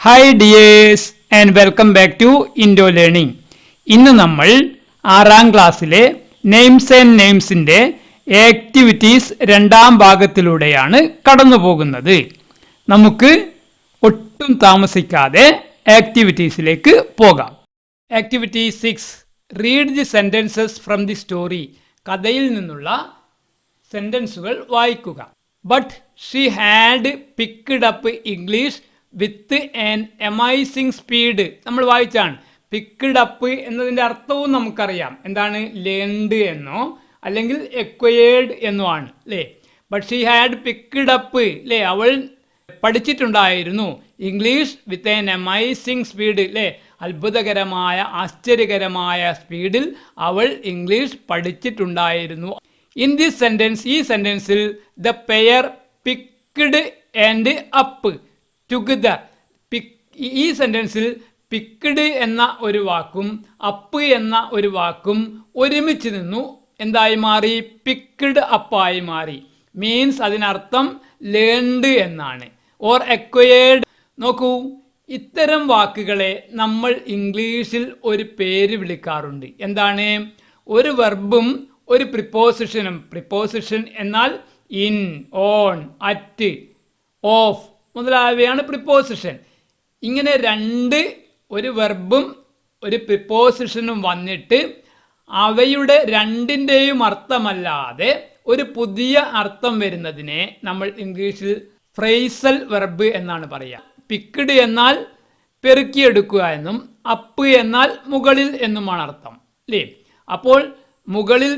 Hi dears and welcome back to Indo learning. ഇന്ന് നമ്മൾ 6ാം ക്ലാസ്സിലെ നെയിംസ് ആൻഡ് നെയിംസിൻ്റെ ആക്ടിവിറ്റീസ് 2ാം ഭാഗത്തിലൂടെയാണ് കടന്നു പോകുന്നത്. നമുക്ക് ഒട്ടും താമസിക്കാതെ ആക്ടിവിറ്റീസിലേക്ക് പോകാം. Activity 6, read the sentences from the story. കഥയിൽ നിന്നുള്ള സെൻറ്റൻസുകൾ വായിക്കുക. But she had picked up English with an amazing speed. നമ്മൾ വായിച്ചാണ്. പിക്ക്ഡ് അപ്പ് എന്നതിൻ്റെ അർത്ഥവും നമുക്കറിയാം. എന്താണ്? ലേൺഡ് എന്നോ അല്ലെങ്കിൽ എക്വയേർഡ് എന്നോ ആണ് അല്ലേ. But she had picked up അല്ലേ, അവൾ പഠിച്ചിട്ടുണ്ടായിരുന്നു English with an amazing speed അല്ലേ, അത്ഭുതകരമായ ആശ്ചര്യകരമായ സ്പീഡിൽ അവൾ ഇംഗ്ലീഷ് പഠിച്ചിട്ടുണ്ടായിരുന്നു. ഇൻ ദിസ് സെൻറ്റൻസ്, ഈ സെൻറ്റൻസിൽ the pair picked and up together. ഈ സെൻറ്റൻസിൽ പിക്ക്ഡ് എന്ന ഒരു വാക്കും അപ്പ് എന്ന ഒരു വാക്കും ഒരുമിച്ച് നിന്നു. എന്തായി മാറി? പിക്ക്ഡ് അപ്പായി മാറി. മീൻസ് അതിനർത്ഥം ലേൺഡ് എന്നാണ്, ഓർ എക്വയേർഡ്. നോക്കൂ, ഇത്തരം വാക്കുകളെ നമ്മൾ ഇംഗ്ലീഷിൽ ഒരു പേര് വിളിക്കാറുണ്ട്. എന്താണ്? ഒരു വെർബും ഒരു പ്രിപ്പോസിഷനും. പ്രിപ്പോസിഷൻ എന്നാൽ ഇൻ, ഓൺ, അറ്റ്, ഓഫ് മുതലായവയാണ് പ്രിപ്പോസിഷൻ. ഇങ്ങനെ ഒരു വെർബും ഒരു പ്രിപ്പോസിഷനും വന്നിട്ട് അവയുടെ രണ്ടിൻ്റെയും അർത്ഥമല്ലാതെ ഒരു പുതിയ അർത്ഥം വരുന്നതിനെ നമ്മൾ ഇംഗ്ലീഷിൽ ഫ്രേസൽ വെർബ് എന്നാണ് പറയുക. പിക്ക്ഡ് എന്നാൽ പെറുക്കിയെടുക്കുക എന്നും അപ്പ് എന്നാൽ മുകളിൽ എന്നുമാണ് അർത്ഥം അല്ലേ. അപ്പോൾ മുകളിൽ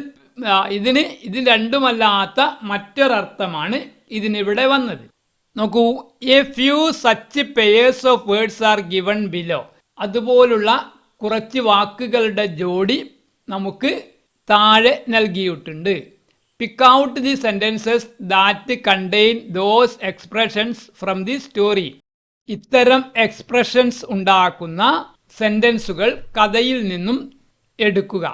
ഇത് രണ്ടുമല്ലാത്ത മറ്റൊരർത്ഥമാണ് ഇതിനിവിടെ വന്നത്. നോക്കൂ, A few such pairs of words are given below. അതുപോലുള്ള കുറച്ച് വാക്കുകളുടെ ജോഡി നമുക്ക് താഴെ നൽകിയിട്ടുണ്ട്. Pick out the sentences that contain those expressions from the story. ഇത്തരം എക്സ്പ്രഷൻസ് ഉണ്ടാക്കുന്ന സെൻറ്റൻസുകൾ കഥയിൽ നിന്നും എടുക്കുക.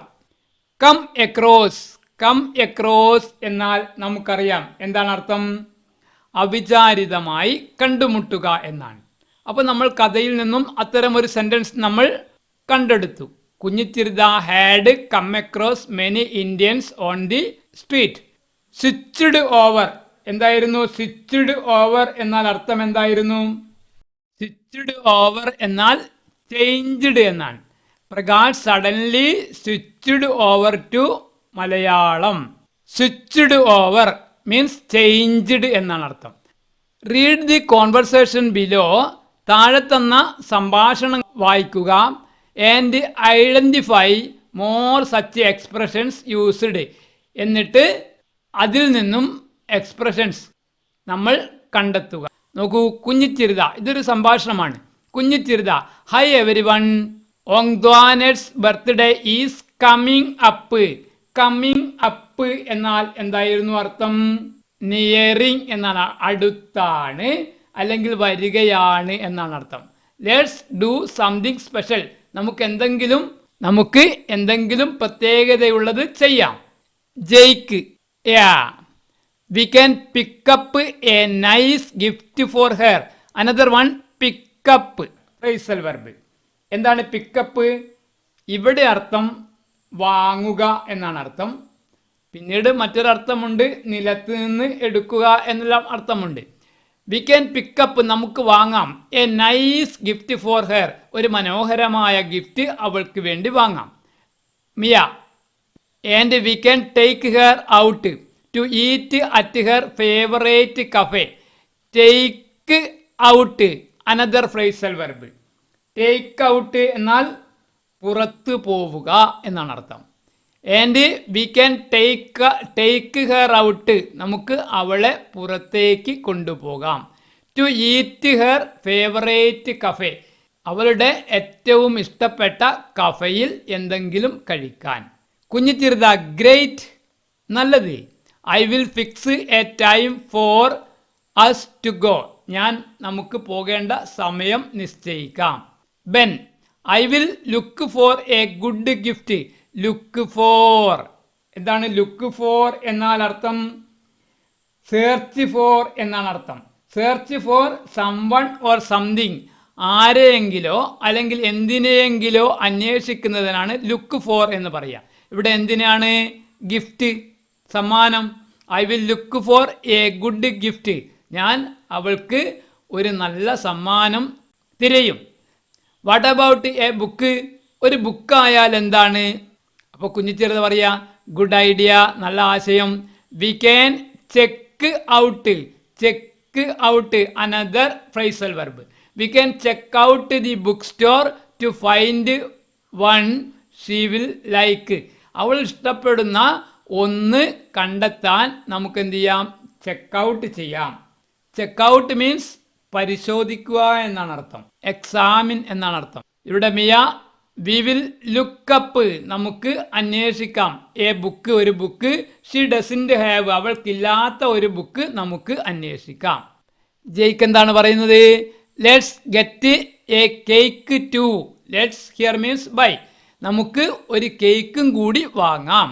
Come across. കം എക്രോസ് എന്നാൽ നമുക്കറിയാം എന്താണ് അർത്ഥം? അവിചാരിതമായി കണ്ടുമുട്ടുക എന്നാണ്. അപ്പോൾ നമ്മൾ കഥയിൽ നിന്നും അത്തരം ഒരു സെൻറ്റൻസ് നമ്മൾ കണ്ടെടുത്തു. Kunjichirutha had come across many Indians on the street. Switched over എന്തായിരുന്നു? സ്വിച്ച്ഡ് ഓവർ എന്നാൽ അർത്ഥം എന്തായിരുന്നു? സ്വിച്ച്ഡ് ഓവർ എന്നാൽ ചേഞ്ച്ഡ് എന്നാണ്. Prakash suddenly switched over to Malayalam. Switched over means changed എന്നാണ് അർത്ഥം. Read the conversation below. താഴെ തന്ന സംഭാഷണം വായിക്കുക. And identify more such expressions used. എന്നിട്ട് അതിൽ നിന്നും എക്സ്പ്രഷൻസ് നമ്മൾ കണ്ടെത്തുക. നോക്കൂ, കുഞ്ഞിച്ചിരുത ഇതൊരു സംഭാഷണമാണ്. Kunjichirutha, hi everyone, Antoinette's birthday is coming up. Coming up എന്നാൽ എന്തായിരുന്നു അർത്ഥം? നിയറിങ് എന്നാണ്, അടുത്താണ് അല്ലെങ്കിൽ വരികയാണ് എന്നാണ് അർത്ഥം. Let's do something special. നമുക്ക് എന്തെങ്കിലും പ്രത്യേകതയുള്ളത് ചെയ്യാം. Jake, we can pick up a nice gift for her. Another one, pick up phrasal verb. എന്താണ് പിക്കപ്പ്? ഇവിടെ അർത്ഥം വാങ്ങുക എന്നാണ് അർത്ഥം. പിന്നീട് മറ്റൊരർത്ഥമുണ്ട്, നിലത്ത് നിന്ന് എടുക്കുക എന്നുള്ള അർത്ഥമുണ്ട്. വി ക്യാൻ പിക്കപ്പ് നമുക്ക് വാങ്ങാം. A nice gift for her, ഒരു മനോഹരമായ ഗിഫ്റ്റ് അവൾക്ക് വേണ്ടി വാങ്ങാം. Mia, and we can take her out to eat at her favourite cafe. Take out another phrasal verb. Take out എന്നാൽ പുറത്തു പോവുക എന്നാണ് അർത്ഥം. And we can take her out, നമുക്ക് അവളെ പുറത്തേക്ക് കൊണ്ടുപോകാം. To eat her favourite cafe, അവളുടെ ഏറ്റവും ഇഷ്ടപ്പെട്ട കഫയിൽ എന്തെങ്കിലും കഴിക്കാൻ. കുഞ്ഞിച്ചിരുത, ഗ്രേറ്റ്, നല്ലത്. I will fix a time for us to go, ഞാൻ നമുക്ക് പോകേണ്ട സമയം നിശ്ചയിക്കാം. Ben, I will look for a good gift. Look for എന്താണ്? ലുക്ക് ഫോർ എന്നാൽ അർത്ഥം സെർച്ച് ഫോർ എന്നാണ് അർത്ഥം. Search for someone or something, ആരെയെങ്കിലോ അല്ലെങ്കിൽ എന്തിനെയെങ്കിലോ അന്വേഷിക്കുന്നതിനാണ് ലുക്ക് ഫോർ എന്ന് പറയുക. ഇവിടെ എന്തിനാണ്? ഗിഫ്റ്റ്, സമ്മാനം. I will look for a good gift. ഞാൻ അവൾക്ക് ഒരു നല്ല സമ്മാനം തിരയും. What about A book? ഒരു ബുക്കായാൽ എന്താണ്? അപ്പോൾ കുഞ്ഞിച്ചെറുത് പറയാ ഗുഡ് ഐഡിയ, നല്ല ആശയം. We can check out. Check out another phrasal verb. We can check out the book store to find one she will like. അവൾ ഇഷ്ടപ്പെടുന്ന ഒന്ന് കണ്ടെത്താൻ നമുക്ക് എന്ത് ചെയ്യാം? ചെക്കൗട്ട് ചെയ്യാം. ചെക്കൗട്ട് മീൻസ് പരിശോധിക്കുക എന്നാണ് അർത്ഥം. എക്സാമിൻ എന്നാണ് അർത്ഥം. ഇവിടെ മിയ വി വിൽ ലുക്കപ്പ്, നമുക്ക് അന്വേഷിക്കാം. എ ബുക്ക്, ഒരു ബുക്ക്. ഷീ ഡസൻറ്റ് ഹാവ്, അവൾക്കില്ലാത്ത ഒരു ബുക്ക് നമുക്ക് അന്വേഷിക്കാം. ജയ്ക്ക് എന്താണ് പറയുന്നത്? Let's get a cake too. Let's here means buy. നമുക്ക് ഒരു കേക്കും കൂടി വാങ്ങാം.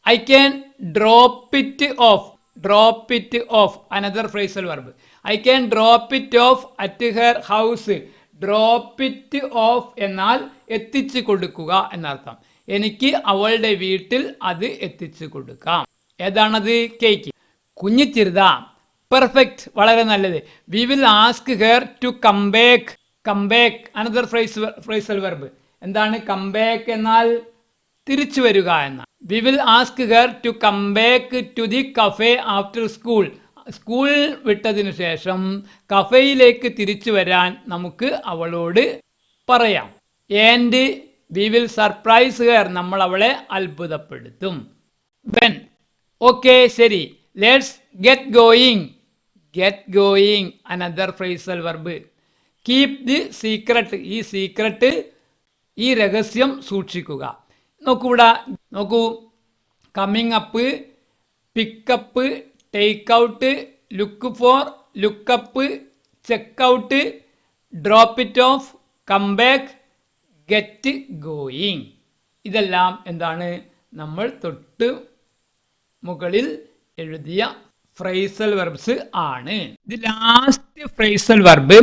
I can drop it off. Drop it off another phrasal verb. I can drop it off at her house. Drop it off എന്നാൽ എത്തിച്ചു കൊടുക്കുക എന്നർത്ഥം. എനിക്ക് അവളുടെ വീട്ടിൽ അത് എത്തിച്ചു കൊടുക്കാം. ഏതാണത്? കേക്ക്. കുഞ്ഞിച്ചിരുത പെർഫെക്റ്റ്, വളരെ നല്ലത്. We will ask her to come back. Come back another phrasal verb. എന്താണ് കം ബാക്ക് എന്നാൽ? തിരിച്ചു വരിക എന്നാണ്. We will ask her to come back to the cafe after school. School വിട്ടതിനു ശേഷം കഫേയിലേക്ക് തിരിച്ചു വരാൻ നമുക്ക് അവളോട് പറയാം. And we will surprise her, നമ്മൾ അവളെ അത്ഭുതപ്പെടുത്തും. വെൻ, ഓക്കെ ശരി. Let's get going. Get going another phrasal verb. Keep the secret. ഈ സീക്രട്ട്, ഈ രഹസ്യം സൂക്ഷിക്കുക. നോക്കൂ ഇവിടെ, നോക്കൂ. Coming up, pick up, take out, look for, look up, check out, drop it off, come back, get going. ഇതെല്ലാം എന്താണ്? നമ്മൾ തൊട്ട് മുകളിൽ എഴുതിയ ഫ്രേസൽ വെർബ്സ് ആണ്. The last phrasal verb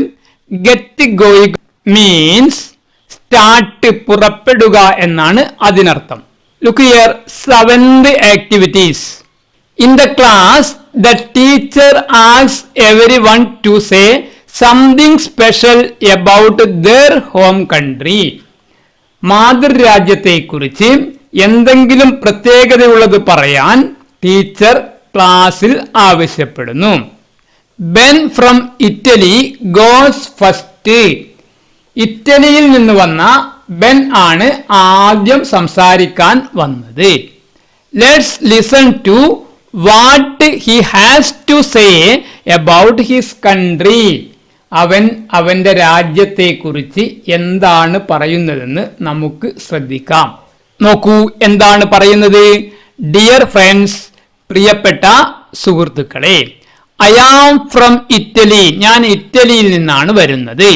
get going means start, പുറപ്പെടുക എന്നാണ് അതിനർത്ഥം. Look here, 7th activities. In the class the teacher asks everyone to say something special about their home country. മാതൃരാജ്യത്തെക്കുറിച്ച് എന്തെങ്കിലും പ്രത്യേകതയുള്ളത് പറയാൻ ടീച്ചർ ക്ലാസ്സിൽ ആവശ്യപ്പെടുന്നു. Ben from Italy goes first. ഇറ്റലിയിൽ നിന്ന് വന്ന ബെൻ ആണ് ആദ്യം സംസാരിക്കാൻ വന്നത്. Let's listen to what he has to say about his country. അവൻ അവന്റെ രാജ്യത്തെക്കുറിച്ച് എന്താണ് പറയുന്നതെന്ന് നമുക്ക് ശ്രദ്ധിക്കാം. നോക്കൂ, എന്താണ് പറയുന്നത്? ഡിയർ ഫ്രണ്ട്സ്, പ്രിയപ്പെട്ട സുഹൃത്തുക്കളെ, ഐ ആം ഫ്രം ഇറ്റലി. ഞാൻ ഇറ്റലിയിൽ നിന്നാണ് വരുന്നത്.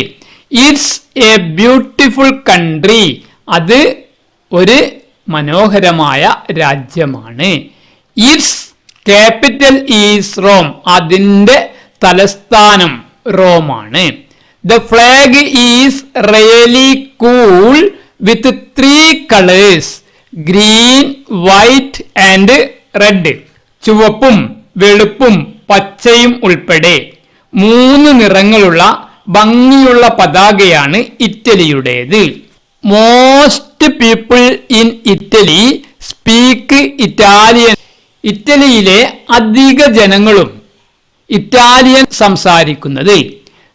It's a beautiful country. അത് ഒരു മനോഹരമായ രാജ്യമാണ്. Its capital is Rome. അതിൻ്റെ തലസ്ഥാനം റോമാണ്. The flag is really cool with 3 colours, green, white and red. ചുവപ്പും വെളുപ്പും പച്ചയും ഉൾപ്പെടെ 3 നിറങ്ങളുള്ള ഭംഗിയുള്ള പതാകയാണ് ഇറ്റലിയുടേത്. Most people in Italy speak Italian. ഇറ്റലിയിലെ അധിക ജനങ്ങളും ഇറ്റാലിയൻ സംസാരിക്കുന്നത്.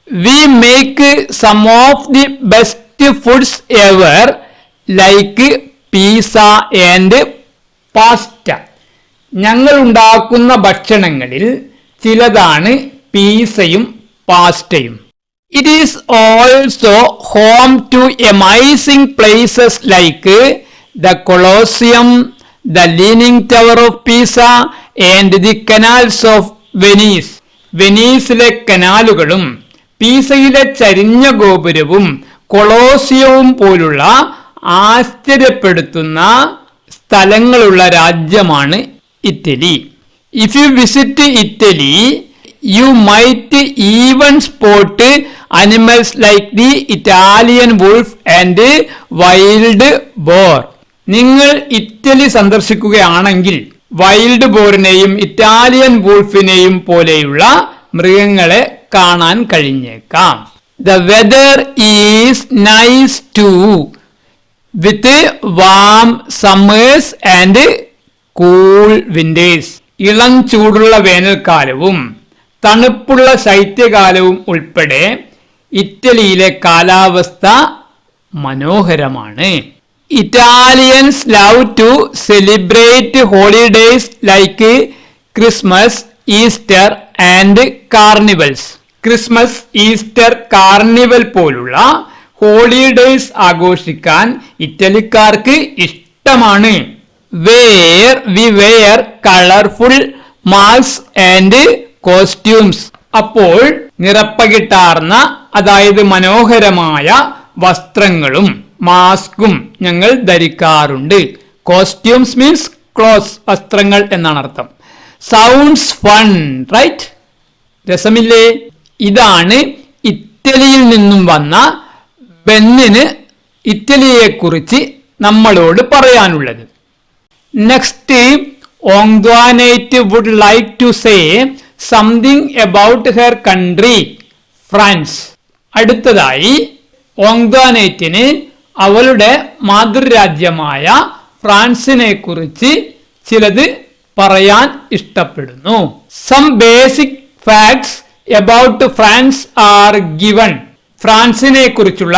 We make some of the best foods ever like pizza and pasta. ഞങ്ങൾ ഉണ്ടാക്കുന്ന ഭക്ഷണങ്ങളിൽ ചിലതാണ് പീസയും പാസ്റ്റയും. It is also home to amazing places like the Colosseum, the Leaning Tower of Pisa and the canals of Venice. വെനീസിലെ കനാലുകളും പീസയിലെ ചരിഞ്ഞ ഗോപുരവും കൊളോസിയവും പോലുള്ള ആശ്ചര്യപ്പെടുത്തുന്ന സ്ഥലങ്ങളുള്ള രാജ്യമാണ് Italy. If you visit Italy You might even spot animals like the Italian wolf and wild boar. നിങ്ങൾ Italy സന്ദർശിക്കുകയാണെങ്കിൽ wild ബോറിനെയും Italian വൂൾഫിനെയും പോലെയുള്ള മൃഗങ്ങളെ കാണാൻ കഴിഞ്ഞേക്കാം. The weather is nice too, with warm summers and cool winters. ഇളം ചൂടുള്ള വേനൽക്കാലവും തണുപ്പുള്ള ശൈത്യകാലവും ഉൾപ്പെടെ ഇറ്റലിയിലെ കാലാവസ്ഥ മനോഹരമാണ്. Italians love to celebrate holidays like Christmas, Easter and carnivals. Christmas, Easter, carnival പോലുള്ള ഹോളിഡേയ്സ് ആഘോഷിക്കാൻ ഇറ്റലിക്കാർക്ക് ഇഷ്ടമാണ്. Where we wear colorful masks and costumes. അപ്പോൾ നിറപ്പകിട്ടാർന്ന, അതായത് മനോഹരമായ വസ്ത്രങ്ങളും മാസ്കും ഞങ്ങൾ ധരിക്കാറുണ്ട്. കോസ്റ്റ്യൂംസ് മീൻസ് ക്ലോത്ത്സ്, വസ്ത്രങ്ങൾ എന്നാണ് അർത്ഥം. Sounds fun, right? രസമില്ലേ? ഇതാണ് ഇറ്റലിയിൽ നിന്നും വന്ന ബെന്നിന് ഇറ്റലിയെ കുറിച്ച് നമ്മളോട് പറയാനുള്ളത്. Next, Antoinette would like to say something about her country France. അടുത്തതായി ഓങ്ദ്വാനൈറ്റിന് അവളുടെ മാതൃരാജ്യമായ ഫ്രാൻസിനെ കുറിച്ച് ചിലത് പറയാൻ ഇഷ്ടപ്പെടുന്നു. Some basic facts about France are given. ഫ്രാൻസിനെ കുറിച്ചുള്ള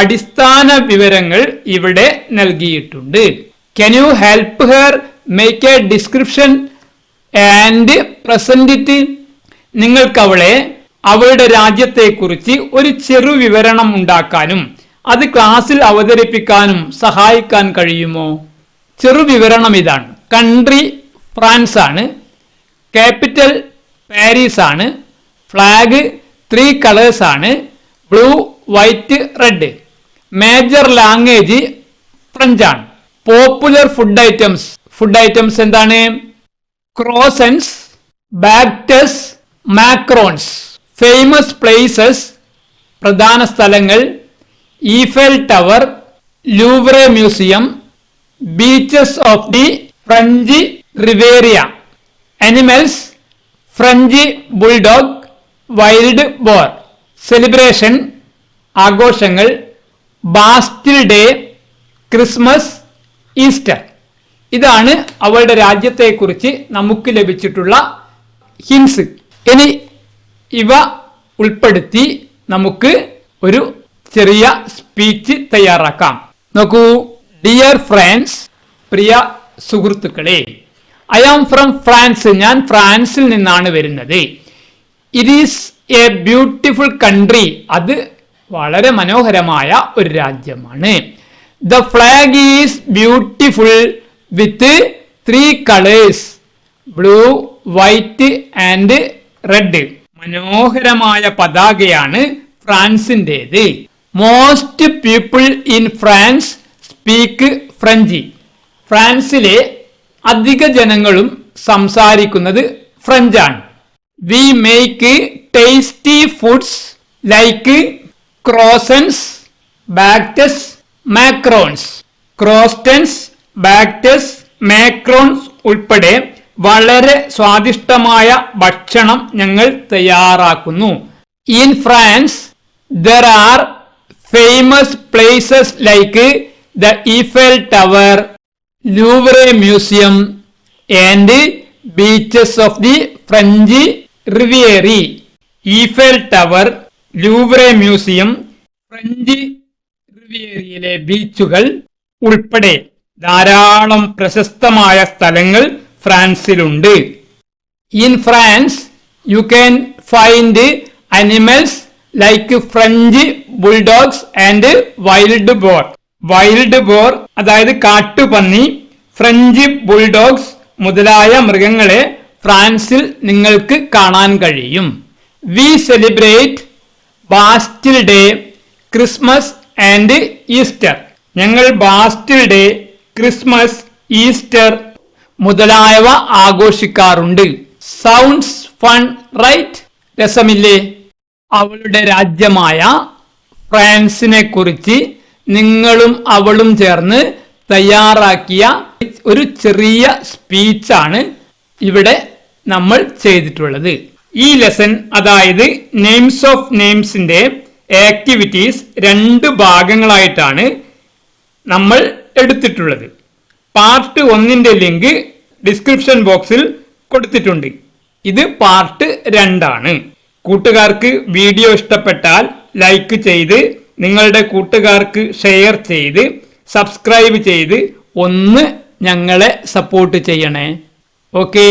അടിസ്ഥാന വിവരങ്ങൾ ഇവിടെ നൽകിയിട്ടുണ്ട്. Can you help her make a description and present it? നിങ്ങൾക്ക് അവളെ അവളുടെ രാജ്യത്തെക്കുറിച്ച് ഒരു ചെറു വിവരണം ഉണ്ടാക്കാനും അത് ക്ലാസ്സിൽ അവതരിപ്പിക്കാനും സഹായിക്കാൻ കഴിയുമോ? ചെറു വിവരണം ഇതാണ്. കൺട്രി ഫ്രാൻസ് ആണ്, ക്യാപിറ്റൽ പാരീസ് ആണ്, ഫ്ലാഗ് 3 കളേഴ്സ് ആണ്, blue, white, red. Major language French ആണ്. പോപ്പുലർ ഫുഡ് ഐറ്റംസ് എന്താണ്? Croissants, baguettes, macarons. Famous places, പ്രധാന സ്ഥലങ്ങൾ, Eiffel Tower, Louvre museum, beaches of the French Riviera. Animals, French bulldog, wild boar. Celebration, ആഘോഷങ്ങൾ, Bastille Day, Christmas, Easter. ഇതാണ് അവളുടെ രാജ്യത്തെക്കുറിച്ച് നമുക്ക് ലഭിച്ചിട്ടുള്ള hints. ഇനി ഇവ ഉൾപ്പെടുത്തി നമുക്ക് ഒരു ചെറിയ സ്പീച്ച് തയ്യാറാക്കാം. നോക്കൂ. ഡിയർ ഫ്രണ്ട്സ്, പ്രിയ സുഹൃത്തുക്കളെ, ഐ ആം ഫ്രം ഫ്രാൻസ്. ഞാൻ ഫ്രാൻസിൽ നിന്നാണ് വരുന്നത്. It is a beautiful country. അത് വളരെ മനോഹരമായ ഒരു രാജ്യമാണ്. The flag is beautiful with 3 colours, blue, white and red. മനോഹരമായ പതാകയാണ് ഫ്രാൻസിൻ്റെത്. Most people in France speak French. ഫ്രാൻസിലെ അധിക ജനങ്ങളും സംസാരിക്കുന്നത് ഫ്രഞ്ചാണ്. We make tasty foods like croissants, baguettes, macarons. Croissants, baguettes, macarons ഉൾപ്പെടെ വളരെ സ്വാദിഷ്ടമായ ഭക്ഷണം ഞങ്ങൾ തയ്യാറാക്കുന്നു. In France there are famous places like the Eiffel Tower, Louvre museum and beaches of the French Riviera. Eiffel Tower, Louvre museum, French റിവിയേറിയിലെ ബീച്ചുകൾ ഉൾപ്പെടെ ധാരാളം പ്രശസ്തമായ സ്ഥലങ്ങൾ ഫ്രാൻസിലുണ്ട്. In France you can find animals like French bulldogs and wild boar. Wild boar അതായത് കാട്ടുപന്നി, French bulldogs മുതലായ മൃഗങ്ങളെ ഫ്രാൻസിൽ നിങ്ങൾക്ക് കാണാൻ കഴിയും. We celebrate Bastille Day, Christmas and Easter. ഞങ്ങൾ ബാസ്റ്റിൽ ഡേ, ക്രിസ്മസ്, ഈസ്റ്റർ മുതലായവ ആഘോഷിക്കാറുണ്ട്. Sounds fun, right? രസമില്ലേ? അവളുടെ രാജ്യമായ ഫ്രാൻസിനെ കുറിച്ച് നിങ്ങളും അവളും ചേർന്ന് തയ്യാറാക്കിയ ഒരു ചെറിയ സ്പീച്ചാണ് ഇവിടെ നമ്മൾ ചെയ്തിട്ടുള്ളത്. ഈ ലെസൺ, അതായത് നെയിംസ് ഓഫ് നെയിംസിന്റെ ആക്ടിവിറ്റീസ് 2 ഭാഗങ്ങളായിട്ടാണ് നമ്മൾ എടുത്തിട്ടുള്ളത്. പാർട്ട് 1ന്റെ ലിങ്ക് ഡിസ്ക്രിപ്ഷൻ ബോക്സിൽ കൊടുത്തിട്ടുണ്ട്. ഇത് പാർട്ട് 2 ആണ്. കൂട്ടുകാർക്ക് വീഡിയോ ഇഷ്ടപ്പെട്ടാൽ ലൈക്ക് ചെയ്ത് നിങ്ങളുടെ കൂട്ടുകാർക്ക് ഷെയർ ചെയ്ത് സബ്സ്ക്രൈബ് ചെയ്ത് ഒന്ന് ഞങ്ങളെ സപ്പോർട്ട് ചെയ്യണേ. ഓക്കേ.